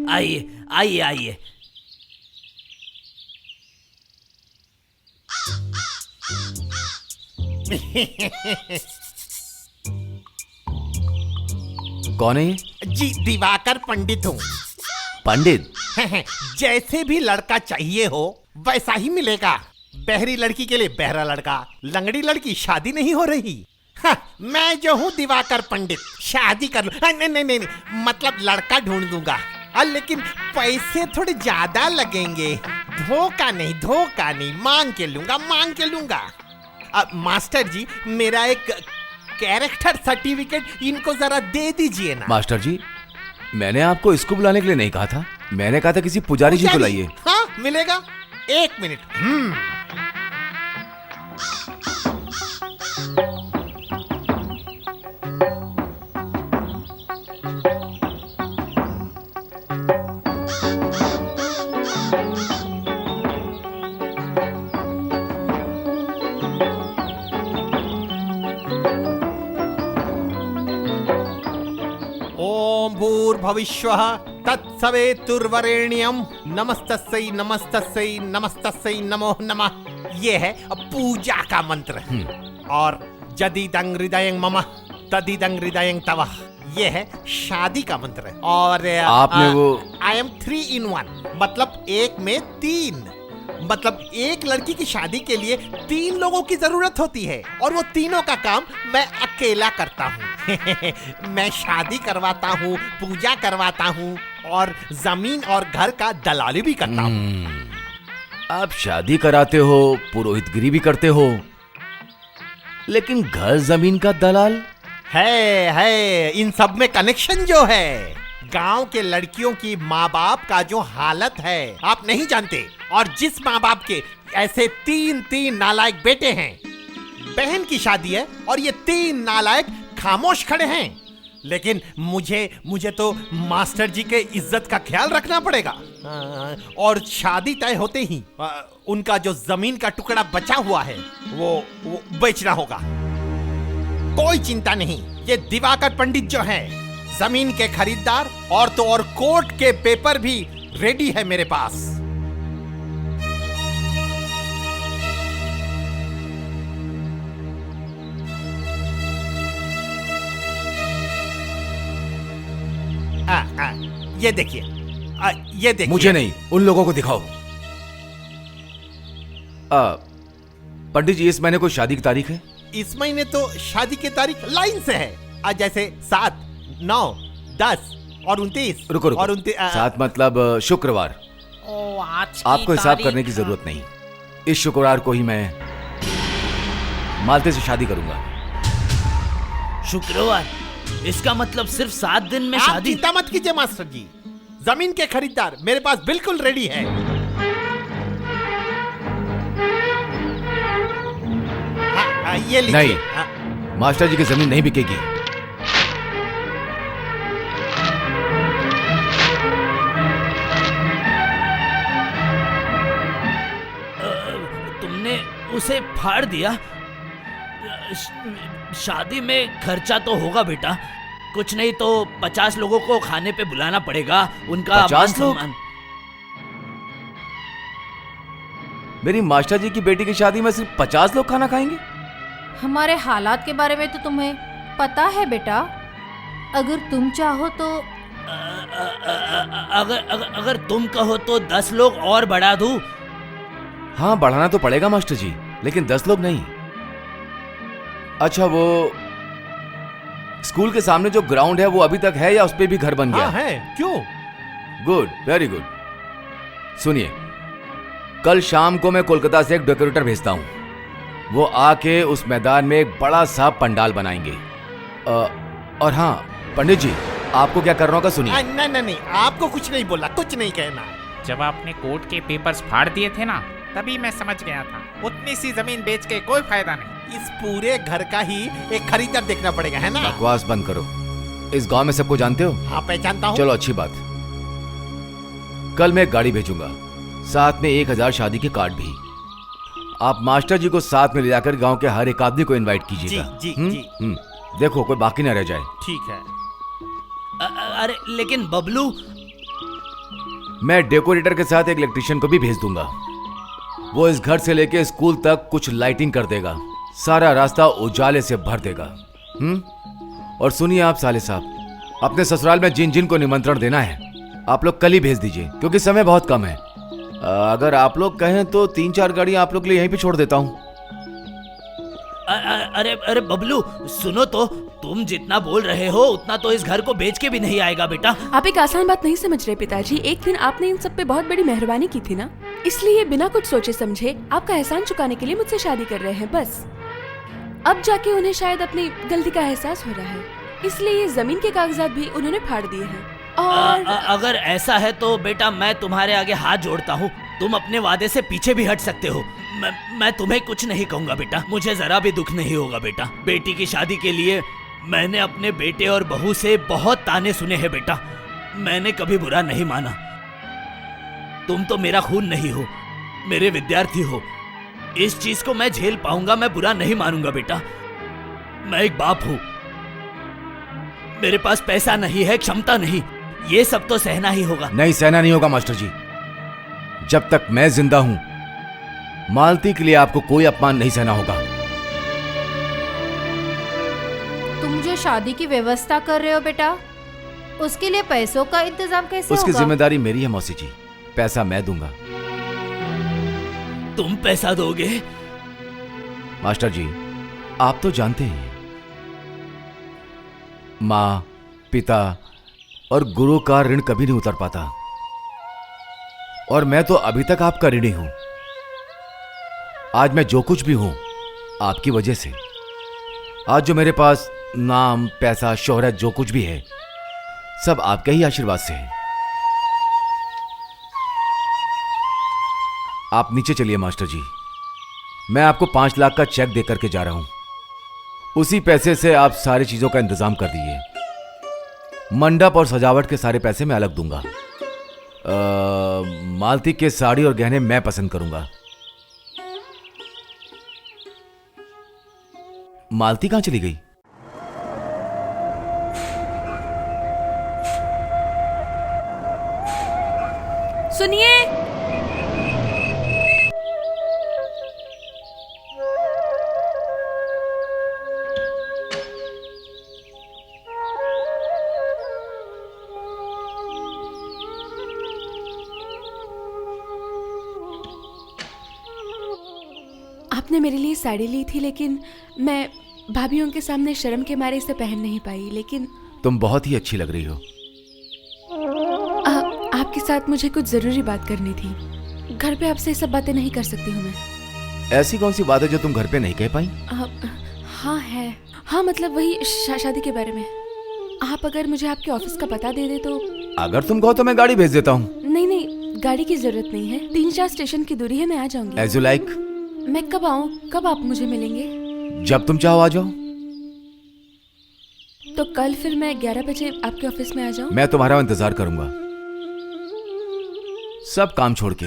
आइए आइए आइए। कौन है ये? जी दिवाकर पंडित हूँ। पंडित? जैसे भी लड़का चाहिए हो वैसा ही मिलेगा। बहरी लड़की के लिए बहरा लड़का, लंगड़ी लड़की शादी नहीं हो रही। मैं जो हूँ दिवाकर पंडित, शादी कर लूँ। नहीं नहीं नहीं, मतलब लड़का ढूंढ दूंगा, लेकिन पैसे थोड़े ज्यादा लगेंगे। धोखा नहीं, मांग के लूंगा। मास्टर जी, मेरा एक कैरेक्टर सर्टिफिकेट इनको जरा दे दीजिए ना। मास्टर जी, मैंने आपको इसको बुलाने के लिए नहीं कहा था। मैंने कहा था किसी पुजारी जी को लाइए। हाँ मिलेगा, 1 मिनट। ओम भूर्भुवस्सुः तत्सवितुर्वरेण्यं नमस्तस्यै नमो नमः। ये है पूजा का मंत्र। और जदिदं हृदयं मम तदिदं हृदयं तव, ये है शादी का मंत्र। और आपने वो आई एम 3 in 1, मतलब 1 में 3। मतलब एक लड़की की शादी के लिए 3 लोगों की जरूरत होती है, और वो तीनों का काम मैं अकेला करता हूँ। मैं शादी करवाता हूँ, पूजा करवाता हूँ, और जमीन और घर का दलाली भी करता हूँ। आप शादी कराते हो, पुरोहितगिरी भी करते हो, लेकिन घर जमीन का दलाल? है इन सब में कनेक्शन जो है। गांव के लड़कियों की माँ बाप का जो हालत है आप नहीं जानते। और जिस माँ बाप के ऐसे 3 नालायक बेटे हैं, बहन की शादी है और ये 3 नालायक खामोश खड़े हैं। लेकिन मुझे तो मास्टर जी के इज्जत का ख्याल रखना पड़ेगा। और शादी तय होते ही उनका जो जमीन का टुकड़ा बचा हुआ है वो बेचना होगा। कोई चिंता नहीं, ये दिवाकर पंडित जो है जमीन के खरीदार, और तो और कोर्ट के पेपर भी रेडी है मेरे पास। ये देखिए, ये देखिए। मुझे नहीं, उन लोगों को दिखाओ। पंडित जी, इस महीने कोई शादी की तारीख है? इस महीने तो शादी की तारीख लाइन से है। जैसे 7, 9, 10 और 29। रुको और 29 7 मतलब शुक्रवार। आज आपको हिसाब करने की जरूरत नहीं। इस शुक्रवार को ही मैं मालते से शादी करूंगा। शुक्रवार? इसका मतलब सिर्फ 7 दिन में आप शादी? चिंता मत कीजिए मास्टर जी, जमीन के खरीदार मेरे पास बिल्कुल रेडी है। ये लीजिए। नहीं, मास्टर जी की जमीन नहीं बिकेगी। तुमने उसे फाड़ दिया? शादी में खर्चा तो होगा बेटा, कुछ नहीं तो 50 लोगों को खाने पे बुलाना पड़ेगा। उनका 50 लोग? मेरी मास्टर जी की बेटी की शादी में सिर्फ 50 लोग खाना खाएंगे? हमारे हालात के बारे में तो तुम्हें पता है बेटा। अगर तुम चाहो तो अगर तुम कहो तो 10 लोग और बढ़ा दूं? हाँ, बढ़ाना तो पड़ेगा मास्टर जी, लेकिन 10 लोग नहीं। अच्छा, वो स्कूल के सामने जो ग्राउंड है वो अभी तक है या उस पे भी घर बन गया? हाँ है, क्यों? Good, very good. सुनिए, कल शाम को मैं कोलकाता से एक डेकोरेटर भेजता हूँ। वो आके उस मैदान में एक बड़ा सा पंडाल बनाएंगे। और हाँ पंडित जी, आपको क्या करना होगा सुनिए। नहीं, आपको कुछ नहीं बोला, कुछ नहीं कहना। जब आपने कोर्ट के पेपर्स फाड़ दिए थे ना, तभी मैं समझ गया था उतनी सी जमीन बेच के कोई फायदा नहीं। इस पूरे घर का ही एक खरीदार देखना पड़ेगा, है ना? बकवास बंद करो। इस गांव में सबको जानते हो? हाँ, पहचानता हूँ। चलो, अच्छी बात। कल मैं एक गाड़ी भेजूंगा, साथ में 1000 शादी के कार्ड भी। आप मास्टर जी को साथ में ले जाकर गांव के हर एक आदमी को इनवाइट कीजिएगा। जी। देखो कोई बाकी ना रह जाए। ठीक है। अरे लेकिन बबलू? मैं डेकोरेटर के साथ एक इलेक्ट्रिशियन को भी भेज दूंगा। वो इस घर से लेके स्कूल तक कुछ लाइटिंग कर देगा, सारा रास्ता उजाले से भर देगा। और सुनिए आप साले साहब, अपने ससुराल में जिन जिन को निमंत्रण देना है आप लोग कल ही भेज दीजिए, क्योंकि समय बहुत कम है। अगर आप लोग कहें तो 3-4 गाड़ी आप लोग के लिए यहीं पे छोड़ देता हूँ। अरे अरे बबलू, सुनो तो, तुम जितना बोल रहे हो उतना तो इस घर को बेच के भी नहीं आएगा बेटा। आप एक आसान बात नहीं समझ रहे पिताजी। एक दिन आपने इन सब पे बहुत बड़ी मेहरबानी की थी ना, इसलिए बिना कुछ सोचे समझे आपका एहसान चुकाने के लिए मुझसे शादी कर रहे हैं। बस अब जाके उन्हें शायद अपनी गलती का एहसास हो रहा है, इसलिए ये जमीन के कागजात भी उन्होंने फाड़ दिए हैं। और अगर ऐसा है तो बेटा मैं तुम्हारे आगे हाथ जोड़ता हूँ, तुम अपने वादे से पीछे भी हट सकते हो। मैं तुम्हें कुछ नहीं कहूँगा बेटा, मुझे जरा भी दुख नहीं होगा बेटा। बेटी की शादी के लिए मैंने अपने बेटे और बहू से बहुत ताने सुने हैं बेटा, मैंने कभी बुरा नहीं माना। तुम तो मेरा खून नहीं हो, मेरे विद्यार्थी हो, इस चीज को मैं झेल पाऊंगा, मैं बुरा नहीं मानूंगा बेटा। मैं एक बाप हूँ, मेरे पास पैसा नहीं है, क्षमता नहीं, ये सब तो सहना ही होगा। नहीं, सहना नहीं होगा मास्टर जी। जब तक मैं जिंदा हूं मालती के लिए आपको कोई अपमान नहीं सहना होगा। तुम जो शादी की व्यवस्था कर रहे हो बेटा, उसके लिए पैसों का इंतजाम कैसे उसकी होगा? जिम्मेदारी मेरी है मौसी जी, पैसा मैं दूंगा। तुम पैसा दोगे? मास्टर जी आप तो जानते ही हैं, माँ, पिता और गुरु का ऋण कभी नहीं उतर पाता, और मैं तो अभी तक आपका ऋणी हूं। आज मैं जो कुछ भी हूं आपकी वजह से। आज जो मेरे पास नाम, पैसा, शोहरत जो कुछ भी है सब आपके ही आशीर्वाद से है। आप नीचे चलिए मास्टर जी, मैं आपको 5 लाख का चेक दे करके जा रहा हूं। उसी पैसे से आप सारी चीजों का इंतजाम कर दीजिए। मंडप और सजावट के सारे पैसे मैं अलग दूंगा। मालती के साड़ी और गहने मैं पसंद करूंगा। मालती कहां चली गई? सुनिए, आपने मेरे लिए साड़ी ली थी, लेकिन मैं भाभीयों के सामने शर्म के मारे इसे पहन नहीं पाई। लेकिन तुम बहुत ही अच्छी लग रही हो। आपके साथ मुझे कुछ जरूरी बात करनी थी। घर पे आपसे ये सब बातें नहीं कर सकती हूँ मैं। ऐसी कौन सी बात है जो तुम घर पे नहीं कह पाई? हाँ है, हाँ मतलब वही शादी के बारे में। आप अगर मुझे आपके ऑफिस का पता दे दे तो। अगर तुम कहो तो मैं गाड़ी भेज देता हूँ। नहीं नहीं, गाड़ी की जरूरत नहीं है, 3-4 स्टेशन की दूरी है, मैं आ जाऊंगी। As you like. मैं कब आऊँ, कब आप मुझे मिलेंगे? जब तुम चाहो आ जाओ। तो कल फिर मैं 11 बजे आपके ऑफिस में आ जाऊँ? मैं तुम्हारा इंतजार करूंगा, सब काम छोड़ के।